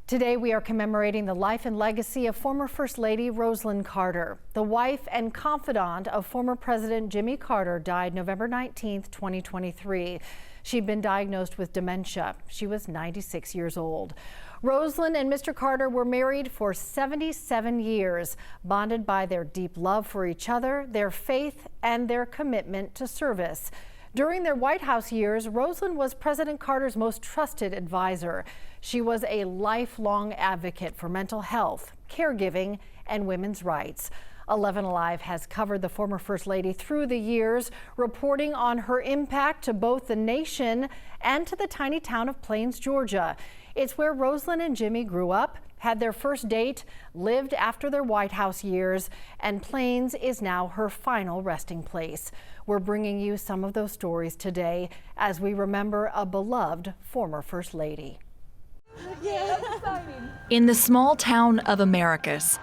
Today we are commemorating the life and legacy of former First Lady Rosalynn Carter. The wife and confidant of former President Jimmy Carter died November 19, 2023. She'd been diagnosed with dementia. She was 96 years old. Rosalynn and Mr. Carter were married for 77 years, bonded by their deep love for each other, their faith, and their commitment to service. During their White House years, Rosalynn was President Carter's most trusted advisor. She was a lifelong advocate for mental health, caregiving, and women's rights. 11 Alive has covered the former First Lady through the years, reporting on her impact to both the nation and to the tiny town of Plains, Georgia. It's where Rosalynn and Jimmy grew up, had their first date, lived after their White House years, and Plains is now her final resting place. We're bringing you some of those stories today as we remember a beloved former First Lady. In the small town of Americus,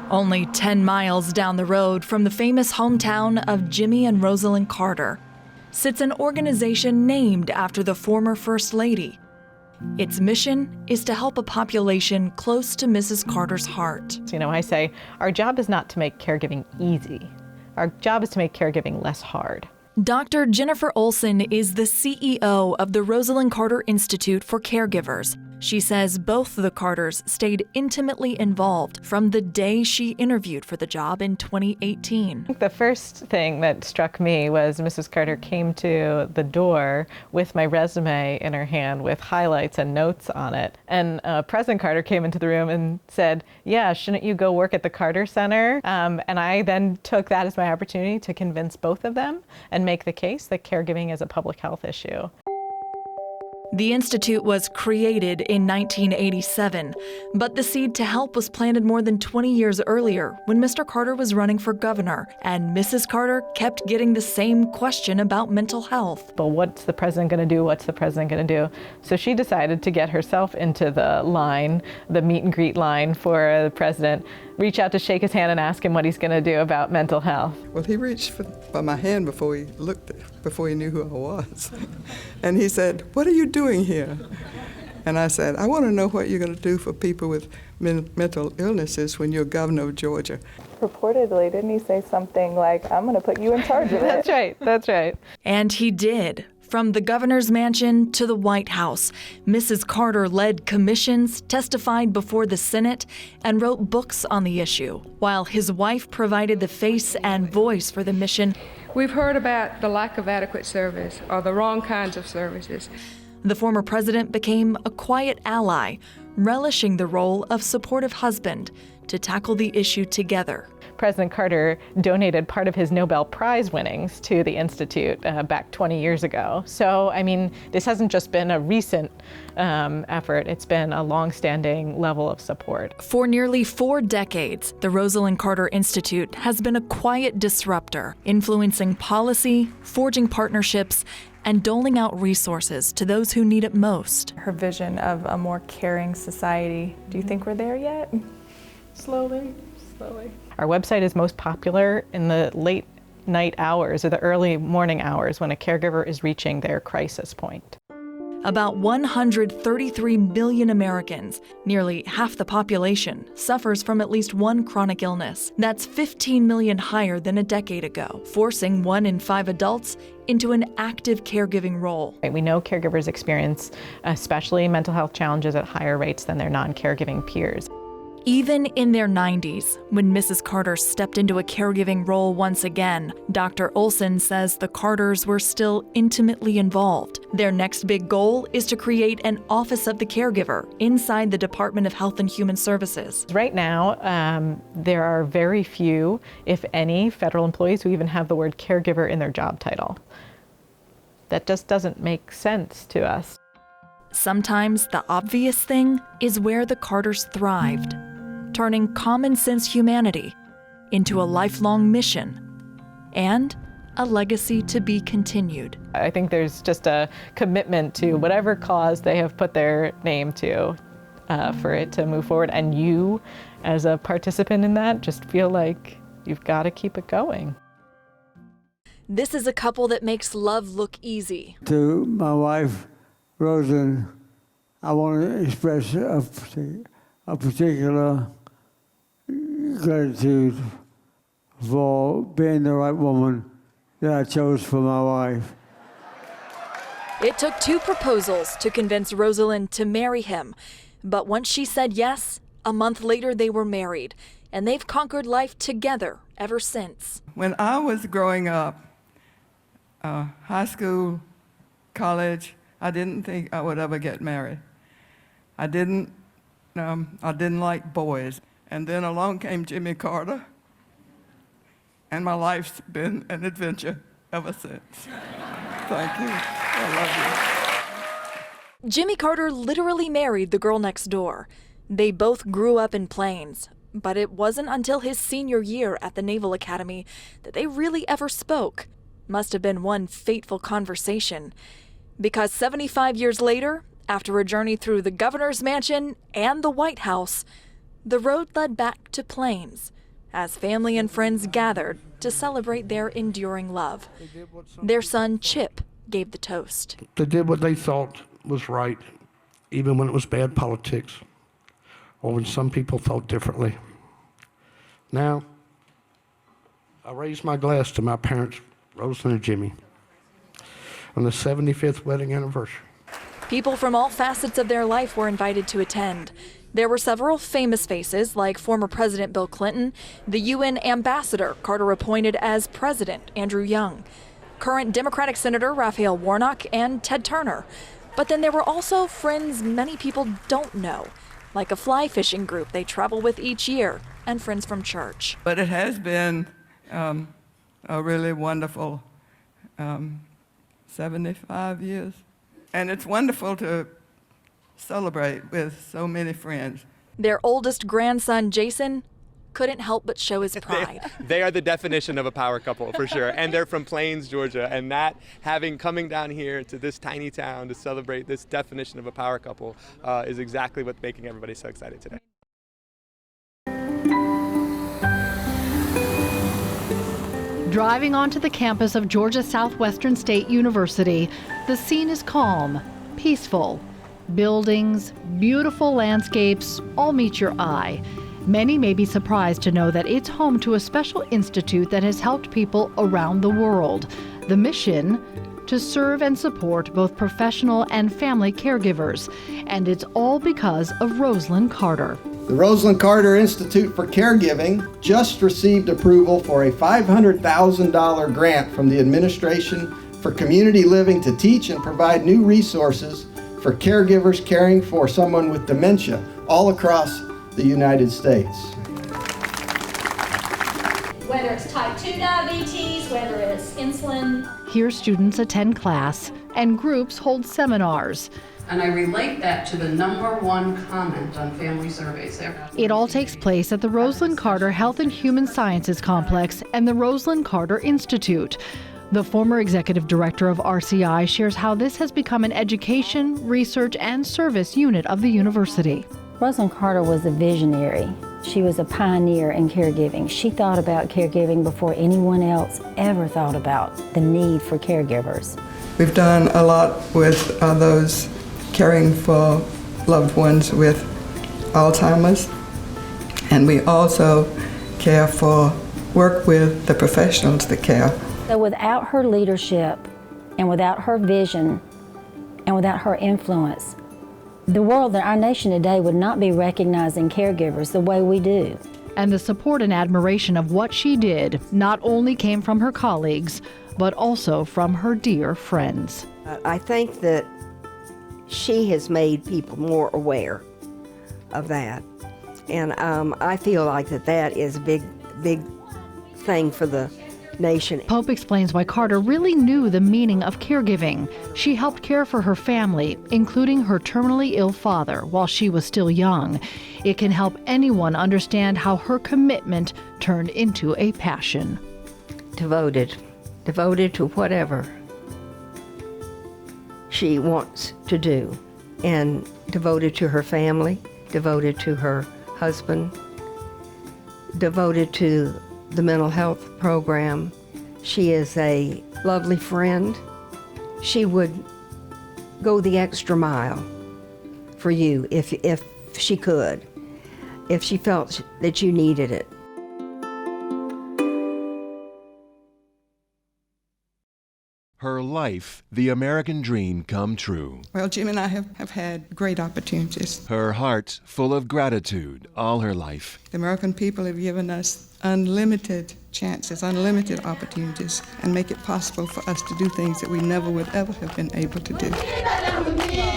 only 10 miles down the road from the famous hometown of Jimmy and Rosalynn Carter, sits an organization named after the former First Lady. Its mission is to help a population close to Mrs. Carter's heart. I say our job is not to make caregiving easy. Our job is to make caregiving less hard. Dr. Jennifer Olson is the CEO of the Rosalynn Carter Institute for Caregivers. She says both the Carters stayed intimately involved from the day she interviewed for the job in 2018. The first thing that struck me was Mrs. Carter came to the door with my resume in her hand with highlights and notes on it. And President Carter came into the room and said, "Yeah, shouldn't you go work at the Carter Center?" And I then took that as my opportunity to convince both of them and make the case that caregiving is a public health issue. The Institute was created in 1987, but the seed to help was planted more than 20 years earlier when Mr. Carter was running for governor, and Mrs. Carter kept getting the same question about mental health. But what's the president going to do? What's the president going to do? So she decided to get herself into the line, the meet and greet line for the president, reach out to shake his hand and ask him what he's going to do about mental health. Well, he reached for my hand before he knew who I was. And he said, "What are you doing here?" And I said, "I want to know what you're going to do for people with mental illnesses when you're governor of Georgia." Reportedly, didn't he say something like, "I'm going to put you in charge of it"? That's right. And he did. From the governor's mansion to the White House, Mrs. Carter led commissions, testified before the Senate, and wrote books on the issue, while his wife provided the face and voice for the mission. We've heard about the lack of adequate service or the wrong kinds of services. The former president became a quiet ally, relishing the role of supportive husband to tackle the issue together. President Carter donated part of his Nobel Prize winnings to the Institute back 20 years ago. So, this hasn't just been a recent effort, it's been a long-standing level of support. For nearly 4 decades, the Rosalynn Carter Institute has been a quiet disruptor, influencing policy, forging partnerships, and doling out resources to those who need it most. Her vision of a more caring society, do you think we're there yet? Slowly. Our website is most popular in the late night hours or the early morning hours when a caregiver is reaching their crisis point. About 133 million Americans, nearly half the population, suffers from at least one chronic illness. That's 15 million higher than a decade ago, forcing 1 in 5 adults into an active caregiving role. We know caregivers experience especially mental health challenges at higher rates than their non-caregiving peers. Even in their 90s, when Mrs. Carter stepped into a caregiving role once again, Dr. Olson says the Carters were still intimately involved. Their next big goal is to create an Office of the Caregiver inside the Department of Health and Human Services. Right now, there are very few, if any, federal employees who even have the word caregiver in their job title. That just doesn't make sense to us. Sometimes the obvious thing is where the Carters thrived, turning common sense humanity into a lifelong mission and a legacy to be continued. I think there's just a commitment to whatever cause they have put their name to for it to move forward. And you, as a participant in that, just feel like you've got to keep it going. This is a couple that makes love look easy. To my wife, Rosalynn, I want to express a particular gratitude for being the right woman that I chose for my wife. It took 2 proposals to convince Rosalynn to marry him. But once she said yes, a month later they were married. And they've conquered life together ever since. When I was growing up, high school, college, I didn't think I would ever get married. I didn't like boys. And then along came Jimmy Carter, and my life's been an adventure ever since. Thank you. I love you. Jimmy Carter literally married the girl next door. They both grew up in Plains, but it wasn't until his senior year at the Naval Academy that they really ever spoke. Must have been one fateful conversation. Because 75 years later, after a journey through the governor's mansion and the White House, the road led back to Plains as family and friends gathered to celebrate their enduring love. Their son, Chip, gave the toast. They did what they thought was right, even when it was bad politics, or when some people thought differently. Now, I raise my glass to my parents, Rosalynn and Jimmy, on the 75th wedding anniversary. People from all facets of their life were invited to attend. There were several famous faces, like former President Bill Clinton, the UN ambassador Carter appointed as president, Andrew Young, current Democratic Senator Raphael Warnock, and Ted Turner. But then there were also friends many people don't know, like a fly fishing group they travel with each year, and friends from church. But it has been a really wonderful 75 years. And it's wonderful to celebrate with so many friends. Their oldest grandson, Jason, couldn't help but show his pride. They are the definition of a power couple, for sure. And they're from Plains, Georgia. And that, coming down here to this tiny town to celebrate this definition of a power couple is exactly what's making everybody so excited today. Driving onto the campus of Georgia Southwestern State University, the scene is calm, peaceful. Buildings, beautiful landscapes, all meet your eye. Many may be surprised to know that it's home to a special institute that has helped people around the world. The mission? To serve and support both professional and family caregivers. And it's all because of Rosalynn Carter. The Rosalynn Carter Institute for Caregiving just received approval for a $500,000 grant from the Administration for Community Living to teach and provide new resources for caregivers caring for someone with dementia all across the United States. Whether it's type 2 diabetes, whether it's insulin. Here students attend class and groups hold seminars. And I relate that to the #1 comment on family surveys there. It all takes place at the Rosalynn Carter Health and Human Sciences Complex and the Rosalynn Carter Institute. The former executive director of RCI shares how this has become an education, research, and service unit of the university. Rosalynn Carter was a visionary. She was a pioneer in caregiving. She thought about caregiving before anyone else ever thought about the need for caregivers. We've done a lot with those caring for loved ones with Alzheimer's, and we also work with the professionals that care. So without her leadership and without her vision and without her influence, the world and our nation today would not be recognizing caregivers the way we do. And the support and admiration of what she did not only came from her colleagues, but also from her dear friends. I think that she has made people more aware of that. And I feel like that is a big thing for the nation. Pope explains why Carter really knew the meaning of caregiving. She helped care for her family, including her terminally ill father, while she was still young. It can help anyone understand how her commitment turned into a passion. Devoted to whatever she wants to do, and devoted to her family, devoted to her husband, devoted to the mental health program. She is a lovely friend. She would go the extra mile for you if she could, if she felt that you needed it. Her life, the American dream come true. Well, Jim and I have had great opportunities. Her heart full of gratitude all her life. The American people have given us unlimited chances, unlimited opportunities, and make it possible for us to do things that we never would ever have been able to do.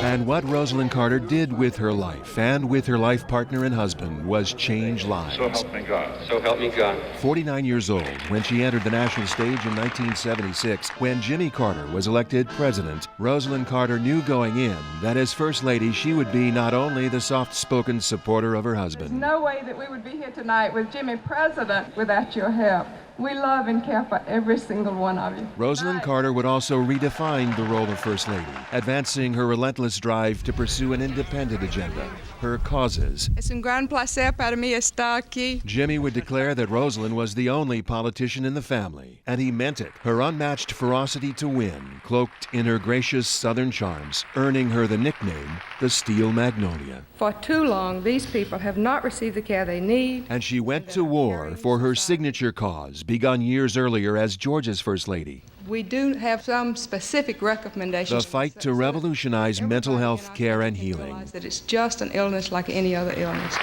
And what Rosalynn Carter did with her life and with her life partner and husband was change lives. So help me God. So help me God. 49 years old when she entered the national stage in 1976, when Jimmy Carter was elected president, Rosalynn Carter knew going in that as First Lady she would be not only the soft-spoken supporter of her husband. There's no way that we would be here tonight with Jimmy president without your help. We love and care for every single one of you. Rosalynn Carter would also redefine the role of First Lady, advancing her relentless drive to pursue an independent agenda, her causes. Es un gran placer para mí estar aquí. Jimmy would declare that Rosalynn was the only politician in the family, and he meant it. Her unmatched ferocity to win, cloaked in her gracious Southern charms, earning her the nickname, the Steel Magnolia. For too long, these people have not received the care they need. And she went to war for her signature cause, begun years earlier as Georgia's First Lady. We do have some specific recommendations. The fight to revolutionize mental health care and healing. That it's just an illness like any other illness.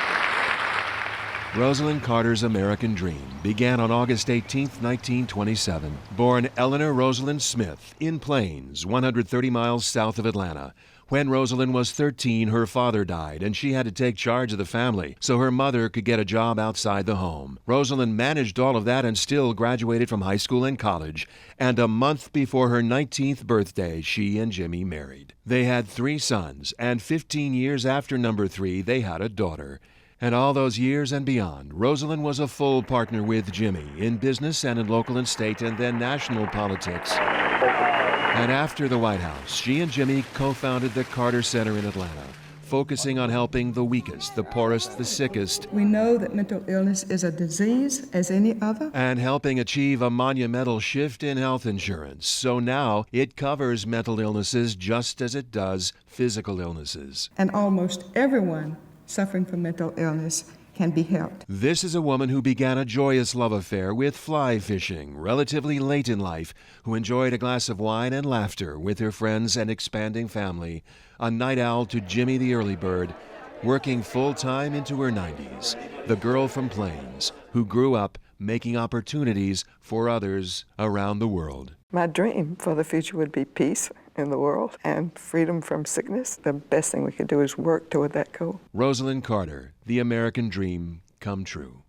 Rosalynn Carter's American dream began on August 18, 1927. Born Eleanor Rosalind Smith in Plains, 130 miles south of Atlanta. When Rosalynn was 13, her father died, and she had to take charge of the family so her mother could get a job outside the home. Rosalynn managed all of that and still graduated from high school and college. And a month before her 19th birthday, she and Jimmy married. They had 3 sons, and 15 years after number 3, they had a daughter. And all those years and beyond, Rosalynn was a full partner with Jimmy in business and in local and state and then national politics. And after the White House, she and Jimmy co-founded the Carter Center in Atlanta, focusing on helping the weakest, the poorest, the sickest. We know that mental illness is a disease as any other. And helping achieve a monumental shift in health insurance. So now it covers mental illnesses just as it does physical illnesses. And almost everyone suffering from mental illness can be helped. This is a woman who began a joyous love affair with fly fishing relatively late in life, who enjoyed a glass of wine and laughter with her friends and expanding family, a night owl to Jimmy the early bird, working full-time into her 90s, the girl from Plains who grew up making opportunities for others around the world. My dream for the future would be peace in the world and freedom from sickness. The best thing we could do is work toward that goal. Rosalynn Carter, the American dream come true.